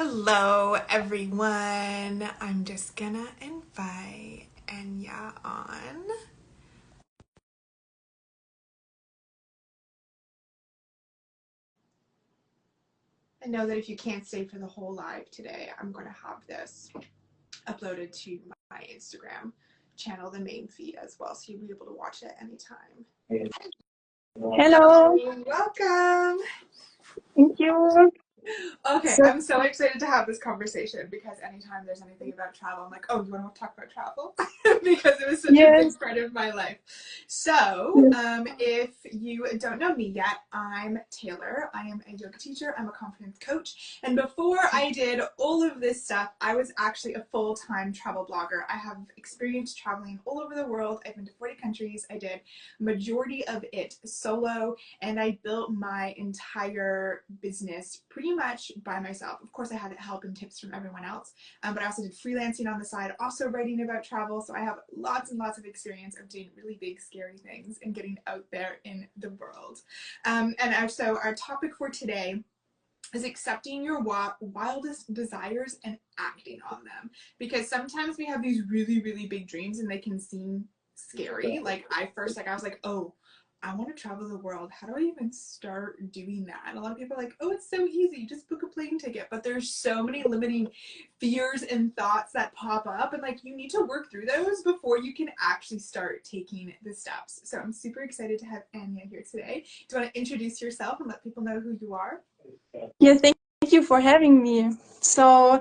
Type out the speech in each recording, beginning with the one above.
Hello, everyone. I'm just gonna invite Anja on. I know that if you can't stay for the whole live today, I'm going to have this uploaded to my Instagram channel, the main feed as well, so you'll be able to watch it anytime. Hello, Welcome. thank you. Okay, So, I'm so excited to have this conversation because anytime there's anything about travel, I'm like, oh, you want to talk about travel? Because it was such a big yes, part of my life. So, yes, if you don't know me yet, I'm Taylor. I am a yoga teacher, I'm a confidence coach. And before I did all of this stuff, I was actually a full-time travel blogger. I have experience traveling all over the world. I've been to 40 countries. I did majority of it solo, and I built my entire business pretty much by myself. Of course, I had help and tips from everyone else, but I also did freelancing on the side, also writing about travel. So I have lots and lots of experience of doing really big, scary things and getting out there in the world. So our topic for today is accepting your wildest desires and acting on them. Because sometimes we have these really, really big dreams and they can seem scary. Like I was like, oh, I want to travel the world. How do I even start doing that? And a lot of people are like, oh, it's so easy. Just book a plane ticket. But there's so many limiting fears and thoughts that pop up. And like, you need to work through those before you can actually start taking the steps. So I'm super excited to have Anja here today. Do you want to introduce yourself and let people know who you are? yes, thank you for having me. So,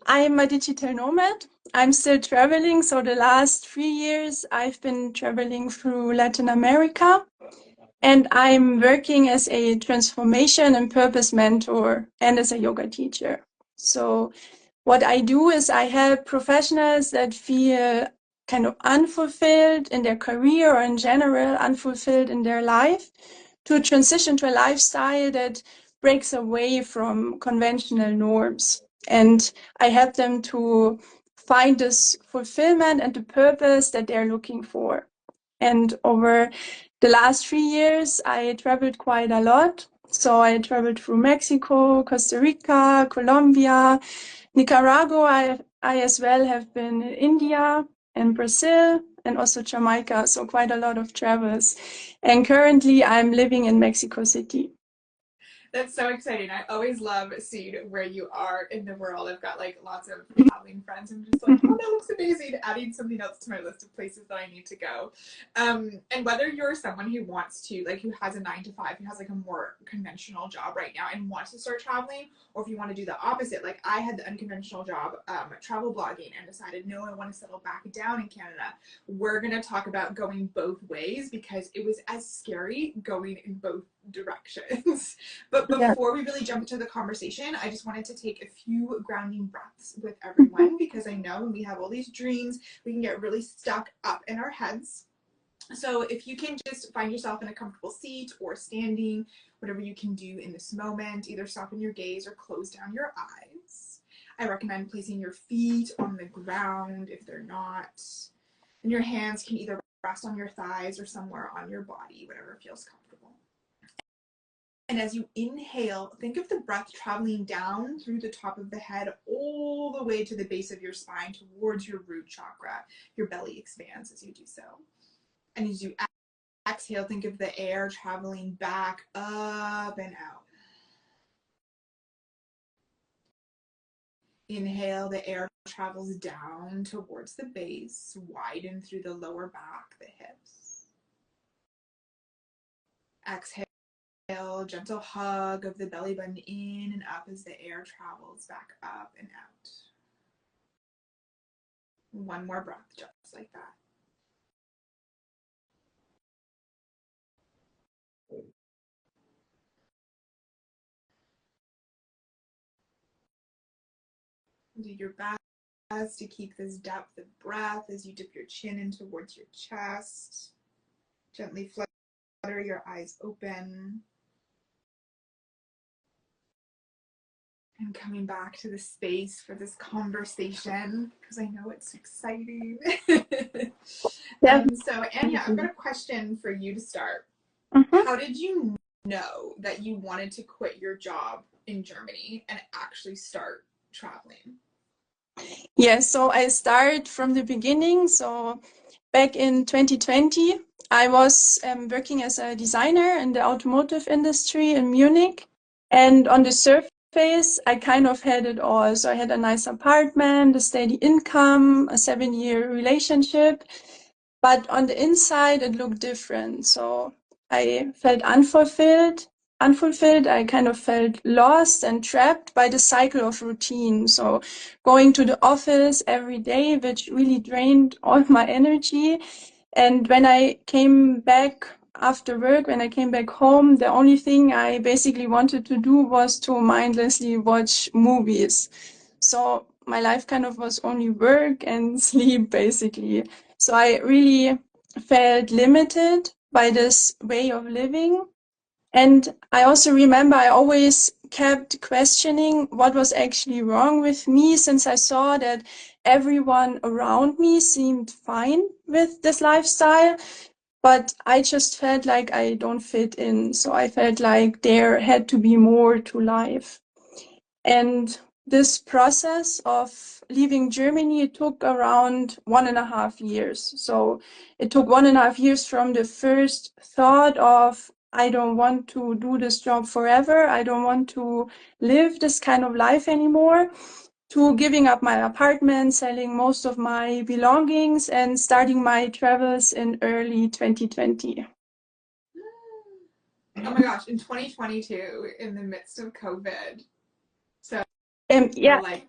I'm a digital nomad. I'm still traveling. So, the last 3 years, I've been traveling through Latin America, and I'm working as a transformation and purpose mentor and as a yoga teacher. So, what I do is I help professionals that feel kind of unfulfilled in their career or in general unfulfilled in their life to transition to a lifestyle that breaks away from conventional norms. And I help them to find this fulfillment and the purpose that they're looking for. And over the last 3 years, I traveled quite a lot. So I traveled through Mexico, Costa Rica, Colombia, Nicaragua. I as well have been in India and Brazil and also Jamaica. So quite a lot of travels. And currently I'm living in Mexico City. That's so exciting. I always love seeing where you are in the world. I've got like lots of traveling friends. I'm just like, oh, that looks amazing. Adding something else to my list of places that I need to go. And whether you're someone who wants to, like, who has a 9 to 5, who has like a more conventional job right now and wants to start traveling, or if you want to do the opposite, like I had the unconventional job, travel blogging, and decided, no, I want to settle back down in Canada. We're going to talk about going both ways because it was as scary going in both directions. But Yeah. before we really jump into the conversation, I just wanted to take a few grounding breaths with everyone because I know when we have all these dreams, we can get really stuck up in our heads. So if you can just find yourself in a comfortable seat or standing, whatever you can do in this moment, either soften your gaze or close down your eyes. I recommend placing your feet on the ground if they're not. And your hands can either rest on your thighs or somewhere on your body, whatever feels comfortable. And as you inhale, think of the breath traveling down through the top of the head all the way to the base of your spine towards your root chakra. Your belly expands as you do so. And as you exhale, think of the air traveling back up and out. Inhale, the air travels down towards the base, widen through the lower back, the hips. Exhale, gentle hug of the belly button in and up as the air travels back up and out. One more breath, just like that. Do your best to keep this depth of breath as you dip your chin in towards your chest. Gently flutter your eyes open. And coming back to the space for this conversation because I know it's exciting. Yeah. So, Anja, I've got a question for you to start. Mhm. How did you know that you wanted to quit your job in Germany and actually start traveling? Yes, so I start from the beginning. So back in 2020, I was working as a designer in the automotive industry in Munich. And on the surface, I kind of had it all. So I had a nice apartment, a steady income, a 7-year relationship. But on the inside, it looked different. So I felt unfulfilled. I kind of felt lost and trapped by the cycle of routine. So going to the office every day, which really drained all my energy. And when I came back after work, when I came back home, the only thing I basically wanted to do was to mindlessly watch movies. So my life kind of was only work and sleep, basically. So I really felt limited by this way of living. And I also remember I always kept questioning what was actually wrong with me, since I saw that everyone around me seemed fine with this lifestyle, but I just felt like I don't fit in. So I felt like there had to be more to life. And this process of leaving Germany took around 1.5 years. So it took 1.5 years from the first thought of, I don't want to do this job forever. I don't want to live this kind of life anymore, to giving up my apartment, selling most of my belongings, and starting my travels in early 2020. Oh my gosh, in 2022, in the midst of COVID. So, Yeah, like,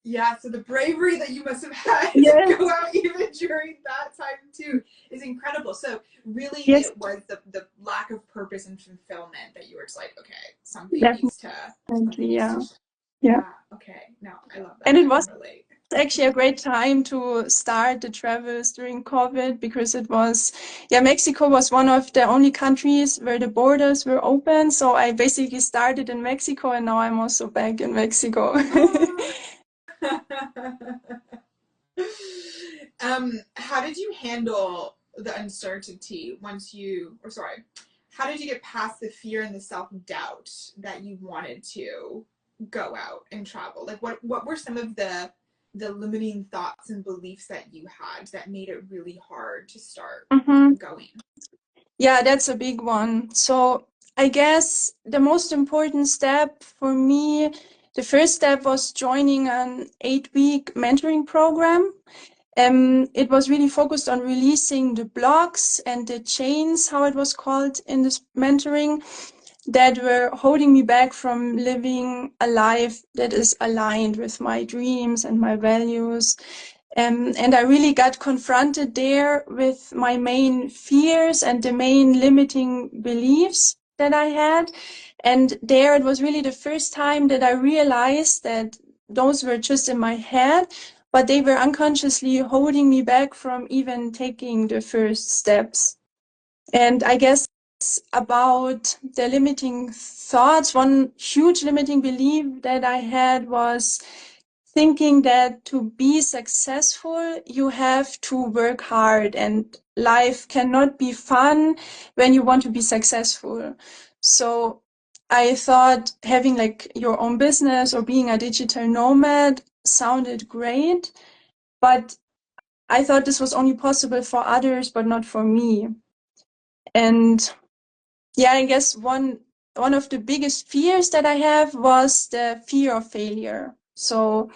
yeah, so the bravery that you must have had to yes, go out even during that time too is incredible. So really yes, it was the lack of purpose and fulfillment that you were just like, okay, something definitely, needs yeah, to yeah. yeah, okay. No, I love And that. it I was can relate. actually a great time to start the travels during COVID, because it was, yeah, Mexico was one of the only countries where the borders were open. So I basically started in Mexico, and now I'm also back in Mexico. Oh. How did you handle the uncertainty once you, or sorry, how did you get past the fear and the self-doubt that you wanted to go out and travel? Like what were some of the limiting thoughts and beliefs that you had that made it really hard to start Mhm. going? Yeah, that's a big one. So I guess the most important step for me, the first step was joining an 8-week mentoring program. It was really focused on releasing the blocks and the chains, how it was called in this mentoring, that were holding me back from living a life that is aligned with my dreams and my values. And I really got confronted there with my main fears and the main limiting beliefs that I had. And there it was really the first time that I realized that those were just in my head, but they were unconsciously holding me back from even taking the first steps. And I guess about the limiting thoughts, one huge limiting belief that I had was thinking that to be successful, you have to work hard, and life cannot be fun when you want to be successful. So I thought having like your own business or being a digital nomad sounded great, but I thought this was only possible for others, but not for me. And yeah, I guess one of the biggest fears that I have was the fear of failure. So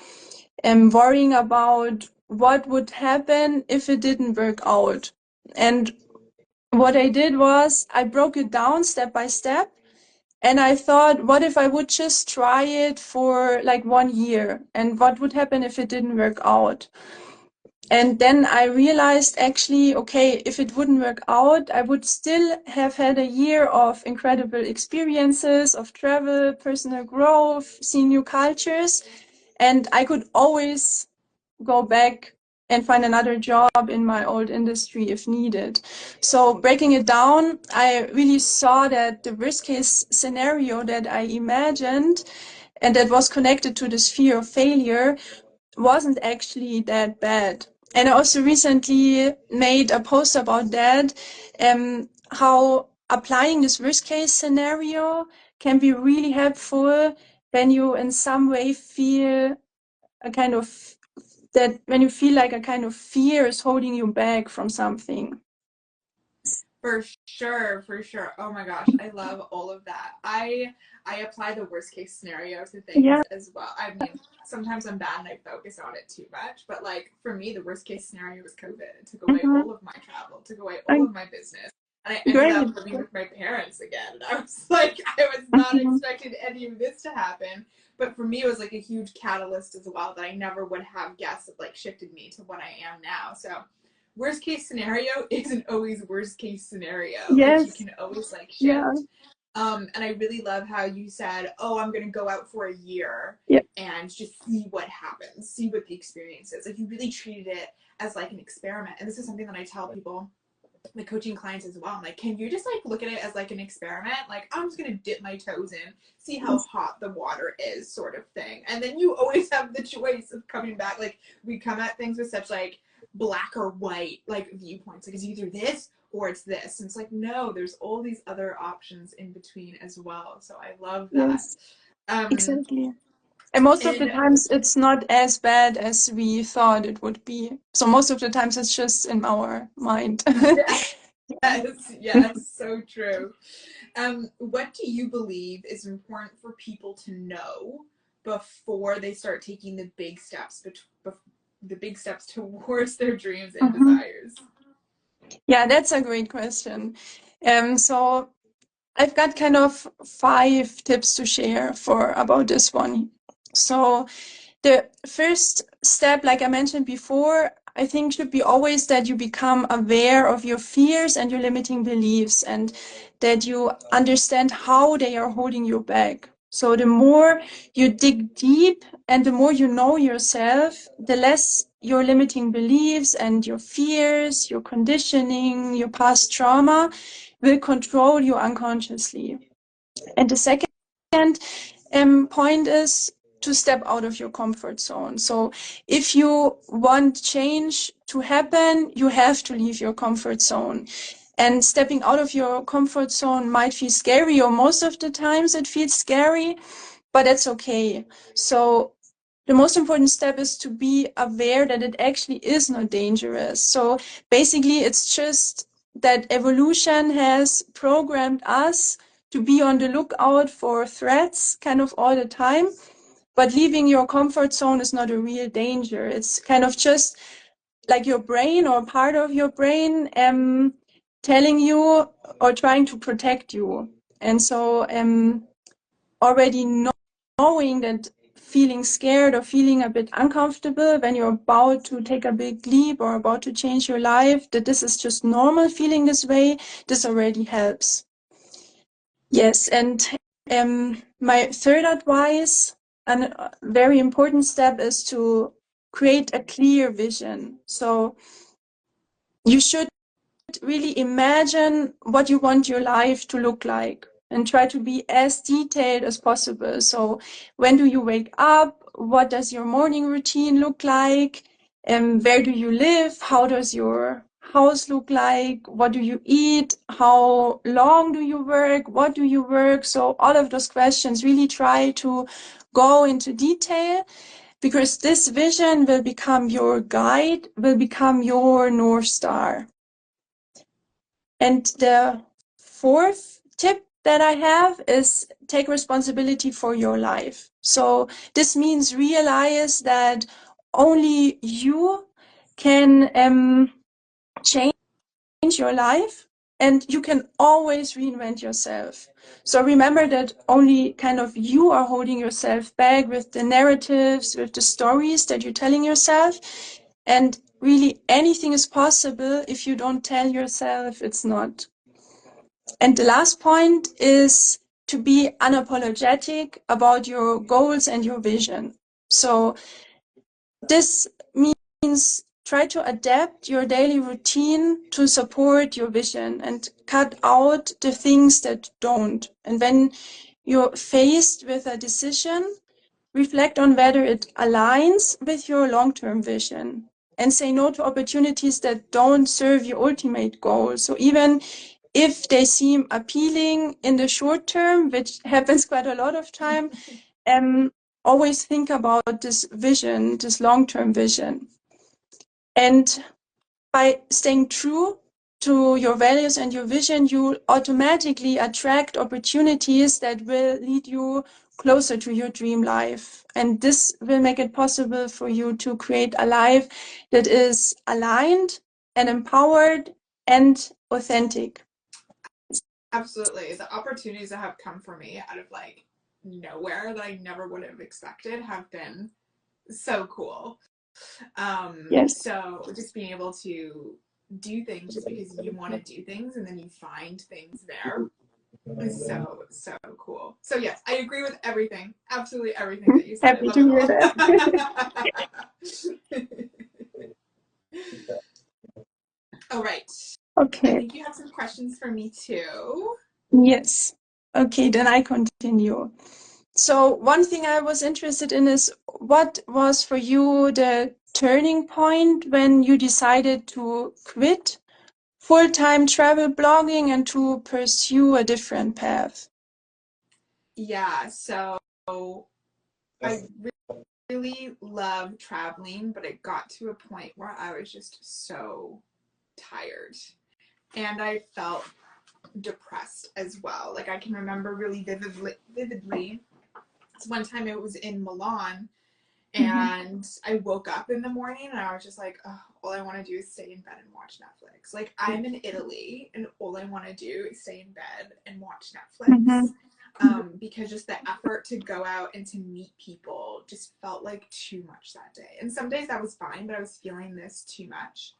I'm worrying about what would happen if it didn't work out. And what I did was I broke it down step by step. And I thought, what if I would just try it for like 1 year? And what would happen if it didn't work out? And then I realized actually, okay, if it wouldn't work out, I would still have had a year of incredible experiences, of travel, personal growth, seeing new cultures, and I could always go back and find another job in my old industry if needed. So breaking it down, I really saw that the worst case scenario that I imagined and that was connected to this fear of failure wasn't actually that bad. And I also recently made a post about that, how applying this worst case scenario can be really helpful when you in some way feel a kind of that when you feel like a kind of fear is holding you back from something. For sure, for sure. Oh my gosh, I love all of that. I apply the worst case scenario to things Yeah. as well. I mean, sometimes I'm bad and I focus on it too much, but like for me, the worst case scenario was COVID. It took away Mm-hmm. all of my travel, it took away all of my business. And I ended Great. up living with my parents again. And I was like, I was not Mm-hmm. expecting any of this to happen. But for me, it was like a huge catalyst as well that I never would have guessed that like shifted me to what I am now. So worst case scenario isn't always worst case scenario. Like you Yes. can always like Yeah. shift. And I really love how you said, "Oh, I'm gonna go out for a year Yeah. and just see what happens, see what the experience is." Like you really treated it as like an experiment. And this is something that I tell people, my coaching clients as well. I'm like, can you just like look at it as like an experiment? Like I'm just gonna dip my toes in, see how hot the water is, sort of thing. And then you always have the choice of coming back. Like we come at things with such like black or white like viewpoints. Like it's either this or it's this. And it's like, no, there's all these other options in between as well. So I love that. Yes. Um Exactly. And most of the and times it's not as bad as we thought it would be. So most of the times it's just in our mind. yes, yes, so true. What do you believe is important for people to know before they start taking the big steps the big steps towards their dreams and Mhm. desires? Yeah, that's a great question. So I've got kind of 5 tips to share for about this one. So the first step, like I mentioned before, I think should be always that you become aware of your fears and your limiting beliefs and that you understand how they are holding you back. So the more you dig deep and the more you know yourself, the less your limiting beliefs and your fears, your conditioning, your past trauma will control you unconsciously. And the second point is to step out of your comfort zone. So if you want change to happen, you have to leave your comfort zone. And stepping out of your comfort zone might feel scary, or most of the times it feels scary, but that's okay. So the most important step is to be aware that it actually is not dangerous. So basically, it's just that evolution has programmed us to be on the lookout for threats kind of all the time. But leaving your comfort zone is not a real danger. It's kind of just like your brain or part of your brain telling you or trying to protect you. And so already knowing that feeling scared or feeling a bit uncomfortable when you're about to take a big leap or about to change your life, that this is just normal feeling this way, this already helps. Yes, and my third advice, and a very important step, is to create a clear vision. So you should really imagine what you want your life to look like and try to be as detailed as possible. So when do you wake up? What does your morning routine look like? And where do you live? How does your house look like? What do you eat? How long do you work? What do you work? So all of those questions, really try to go into detail, because this vision will become your guide, will become your North Star. And the fourth tip that I have is take responsibility for your life. So this means realize that only you can change your life, and you can always reinvent yourself. So remember that only kind of you are holding yourself back with the narratives, with the stories that you're telling yourself. And really anything is possible if you don't tell yourself it's not. And the last point is to be unapologetic about your goals and your vision. So this means try to adapt your daily routine to support your vision and cut out the things that don't. And when you're faced with a decision, reflect on whether it aligns with your long-term vision and say no to opportunities that don't serve your ultimate goal. So even if they seem appealing in the short term, which happens quite a lot of time, um, always think about this vision, this long-term vision. And by staying true to your values and your vision, you automatically attract opportunities that will lead you closer to your dream life. And this will make it possible for you to create a life that is aligned and empowered and authentic. Absolutely. The opportunities that have come for me out of like nowhere that I never would have expected have been so cool. Yes. So just being able to do things just because you want to do things and then you find things there is so, so cool. So yes, I agree with everything. Absolutely everything that you said. I Happy love to it hear all. that. All right. I Okay. think you have some questions for me too. Yes. Okay, then I continue. So one thing I was interested in is what was for you the turning point when you decided to quit full-time travel blogging and to pursue a different path? Yeah, so I really love traveling, but it got to a point where I was just so tired. And I felt depressed as well. Like I can remember really vividly. It's one time it was in Milan Mhm. and I woke up in the morning and I was just like, oh, all I want to do is stay in bed and watch Netflix. Like I'm in Italy and all I want to do is stay in bed and watch Netflix. Mhm. Because just the effort to go out and to meet people just felt like too much that day. And some days that was fine, but I was feeling this too much.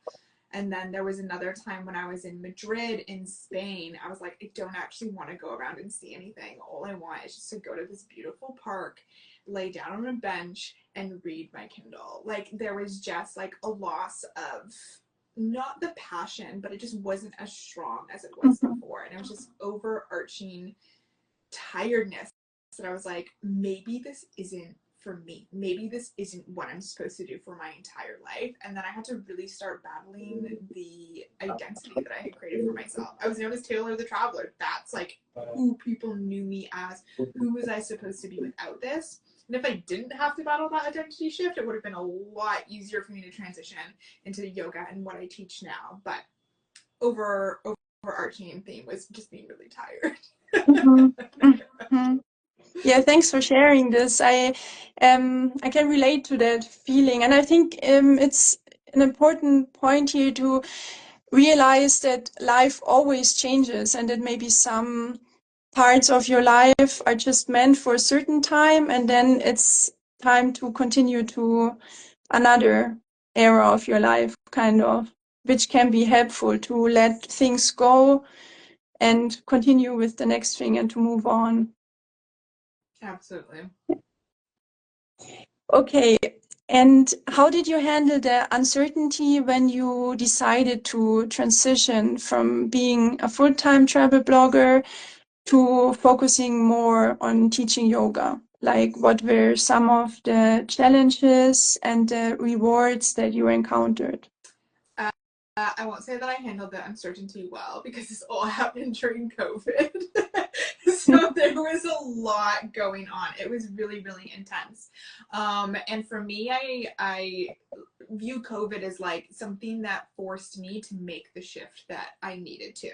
And then there was another time when I was in Madrid in Spain. I was like, I don't actually want to go around and see anything. All I want is just to go to this beautiful park, lay down on a bench, and read my Kindle. Like there was just like a loss of not the passion, but it just wasn't as strong as it was Mhm. before. And it was just overarching tiredness that I was like, maybe this isn't for me. Maybe this isn't what I'm supposed to do for my entire life. And then I had to really start battling the identity that I had created for myself. I was known as Taylor the Traveler. That's like who people knew me as. Who was I supposed to be without this? And if I didn't have to battle that identity shift, it would have been a lot easier for me to transition into yoga and what I teach now. But overarching theme was just being really tired. Mhm. Mhm. Yeah, thanks for sharing this. I can relate to that feeling, and I think it's an important point here to realize that life always changes, and that maybe some parts of your life are just meant for a certain time, and then it's time to continue to another era of your life, kind of, which can be helpful to let things go and continue with the next thing and to move on. Absolutely. Okay. And how did you handle the uncertainty when you decided to transition from being a full-time travel blogger to focusing more on teaching yoga? Like, what were some of the challenges and the rewards that you encountered? I won't say that I handled the uncertainty well because this all happened during COVID. So there was a lot going on. It was really, really intense. And for me, I view COVID as like something that forced me to make the shift that I needed to.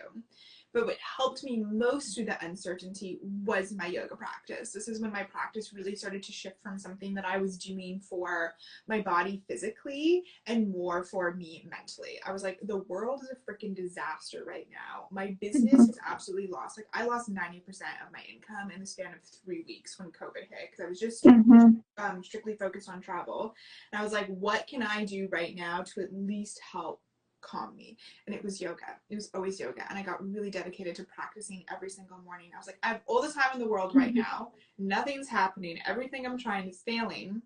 But what helped me most through the uncertainty was my yoga practice. This is when my practice really started to shift from something that I was doing for my body physically and more for me mentally. I was like, the world is a freaking disaster right now. My business Mhm. is absolutely lost. Like, I lost 90% of my income in the span of 3 weeks when COVID hit because I was just Mhm. strictly focused on travel. And I was like, what can I do right now to at least help calm me? And it was yoga. It was always yoga. And I got really dedicated to practicing every single morning. I was like, I have all the time in the world right Mhm. now. Nothing's happening. Everything I'm trying is failing.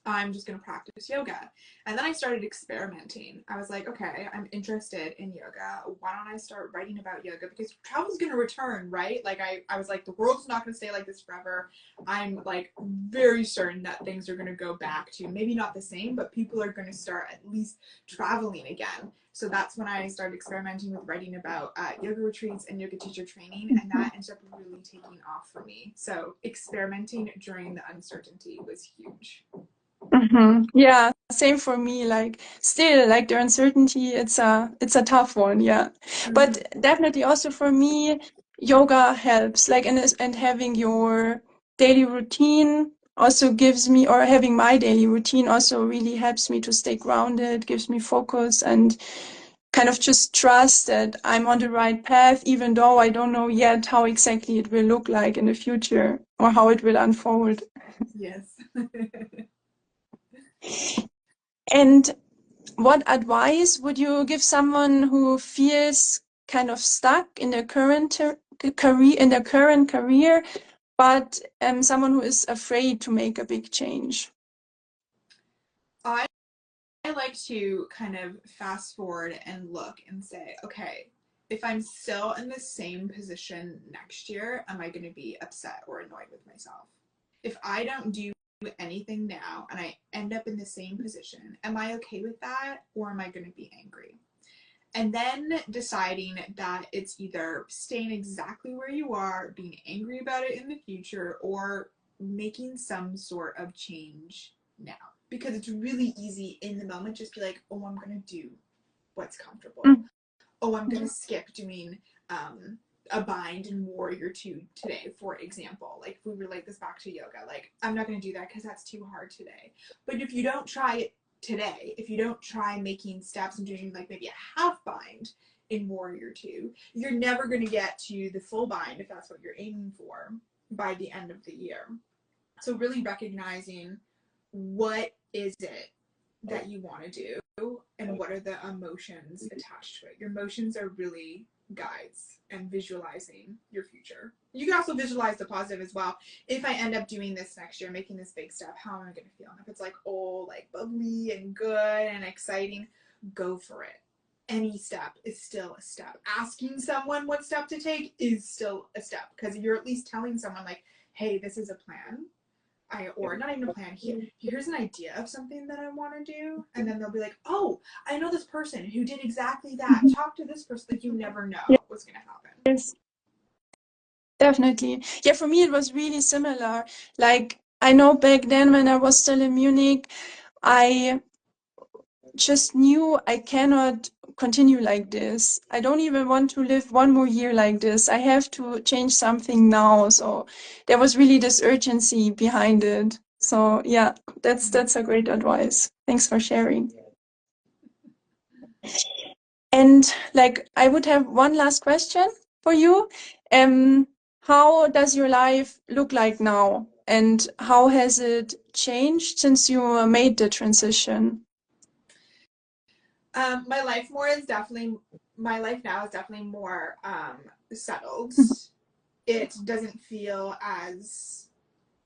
I'm just going to practice yoga. And then I started experimenting. I was like, okay, I'm interested in yoga. Why don't I start writing about yoga? Because travel's going to return, right? Like I was like, the world's not going to stay like this forever. I'm like very certain that things are going to go back to maybe not the same, but people are going to start at least traveling again. So that's when I started experimenting with writing about yoga retreats and yoga teacher training, and that ended up really taking off for me. So experimenting during the uncertainty was huge. Yeah, same for me. Like still, like the uncertainty, it's a tough one. Yeah, but Mm-hmm. definitely also for me, yoga helps. Like and having your daily routine also gives me, or having my daily routine also really helps me to stay grounded, gives me focus, and kind of just trust that I'm on the right path, even though I don't know yet how exactly it will look like in the future or how it will unfold. Yes. And what advice would you give someone who feels kind of stuck in their current career, but someone who is afraid to make a big change? I like to kind of fast forward and look and say, okay, if I'm still in the same position next year, am I going to be upset or annoyed with myself? If I don't do anything now and I end up in the same position, am I okay with that or am I going to be angry? And then deciding that it's either staying exactly where you are, being angry about it in the future, or making some sort of change now. Because it's really easy in the moment just be like, oh, I'm going to do what's comfortable. Mm. Oh, I'm going to skip doing a bind in Warrior 2 today, for example. Like, if we relate this back to yoga, like, I'm not going to do that because that's too hard today. But if you don't try it today, if you don't try making steps and doing like maybe a half bind in Warrior 2, you're never going to get to the full bind if that's what you're aiming for by the end of the year. So, really recognizing what is it that you want to do and what are the emotions attached to it. Your emotions are really guides and visualizing your future. You can also visualize the positive as well. If I end up doing this next year, making this big step, how am I going to feel? And if it's like, oh, like bubbly and good and exciting, go for it. Any step is still a step. Asking someone what step to take is still a step because you're at least telling someone like, hey, this is a plan. Or not even a plan. Here's an idea of something that I want to do, and then they'll be like, "Oh, I know this person who did exactly that. Mhm. Talk to this person." Like you never know what's gonna happen. Yes, definitely. Yeah, for me it was really similar. Like I know back then when I was still in Munich, I just knew I cannot continue like this. I don't even want to live one more year like this. I have to change something now. So there was really this urgency behind it. So yeah, that's a great advice. Thanks for sharing. And like I would have one last question for you. Um, how does your life look like now? And how has it changed since you made the transition? My life more is definitely my life now is definitely more settled. It doesn't feel as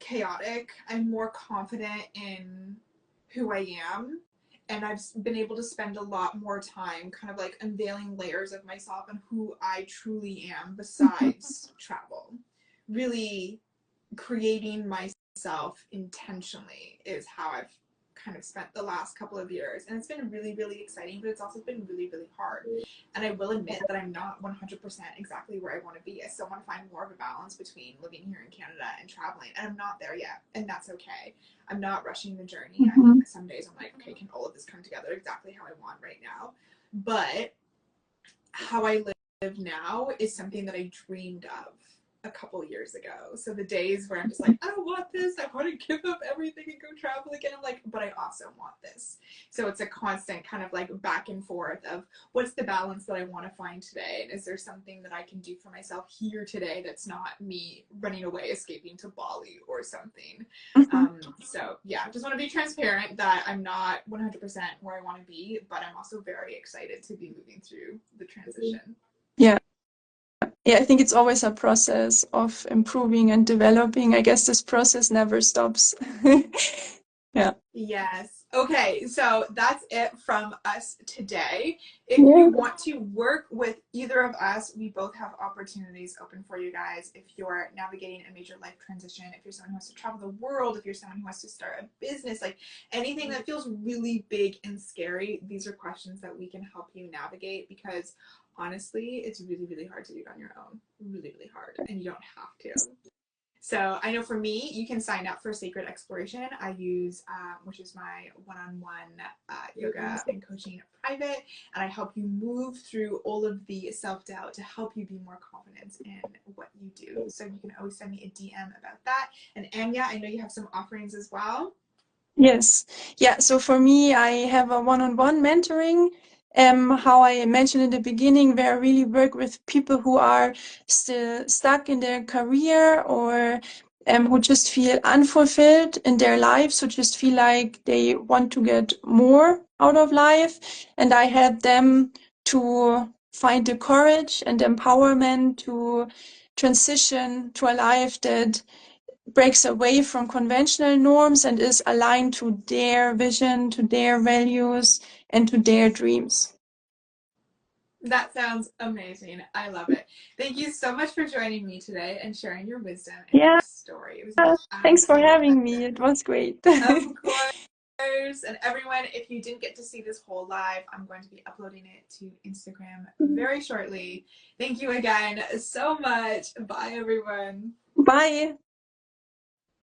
chaotic. I'm more confident in who I am. And I've been able to spend a lot more time kind of like unveiling layers of myself and who I truly am besides travel. Really creating myself intentionally is how I've kind of spent the last couple of years. And it's been really, really exciting, but it's also been really, really hard. And I will admit that I'm not 100% exactly where I want to be. I still want to find more of a balance between living here in Canada and traveling. And I'm not there yet. And that's okay. I'm not rushing the journey. I think Mhm. some days I'm like, okay, can all of this come together exactly how I want right now? But how I live now is something that I dreamed of a couple years ago. So the days where I'm just like, I don't want this, I want to give up everything and go travel again. I'm like, but I also want this. So it's a constant kind of like back and forth of what's the balance that I want to find today? And is there something that I can do for myself here today that's not me running away, escaping to Bali or something? Mhm. So yeah, just want to be transparent that I'm not 100% where I want to be, but I'm also very excited to be moving through the transition. Yeah. Yeah, I think it's always a process of improving and developing. I guess this process never stops. Yeah. Yes. Okay, so that's it from us today. If you Yeah. want to work with either of us, we both have opportunities open for you guys. If you're navigating a major life transition, if you're someone who has to travel the world, if you're someone who has to start a business, like anything that feels really big and scary, these are questions that we can help you navigate because honestly, it's really, really hard to do it on your own. Really, really hard. And you don't have to. So I know for me, you can sign up for Sacred Exploration. I use, which is my one-on-one yoga and coaching private, and I help you move through all of the self-doubt to help you be more confident in what you do. So you can always send me a DM about that. And Anya, I know you have some offerings as well. Yes. Yeah. So for me, I have a one-on-one mentoring. How I mentioned in the beginning, where I really work with people who are still stuck in their career or who just feel unfulfilled in their lives, who just feel like they want to get more out of life. And I help them to find the courage and empowerment to transition to a life that breaks away from conventional norms and is aligned to their vision, to their values, and to their dreams. That sounds amazing. I love it. Thank you so much for joining me today and sharing your wisdom and your Yeah, story. It was an thanks for absolute having me. pleasure. It was great. Of course. And everyone, if you didn't get to see this whole live, I'm going to be uploading it to Instagram very shortly. Thank you again so much. Bye, everyone. Bye.